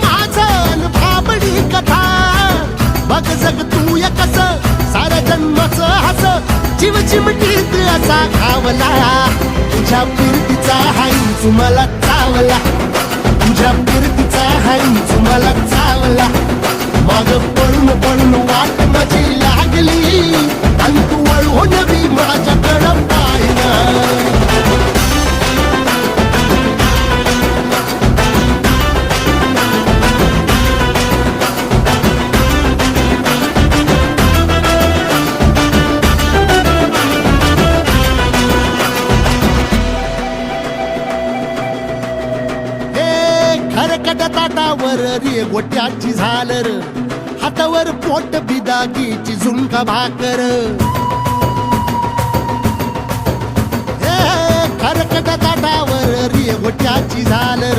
माझं भाबडी कथा बघ जग तू या कस साऱ्या जन्माचं हस जीव चिमटीत असा घावला तुझ्या फिरतीचा हाईच मला चावला तुझ्या फिरतीचा हाईच मला चावला माग पळून पळून वाट माझी लागली आणि तू वळून बी माझ्याकडं पाहिना खरकट ताटावर रे गोट्याची झालर हातावर पोट बिदागीची झुणका भाकर खरकट ताटावर रे गोट्याची झालर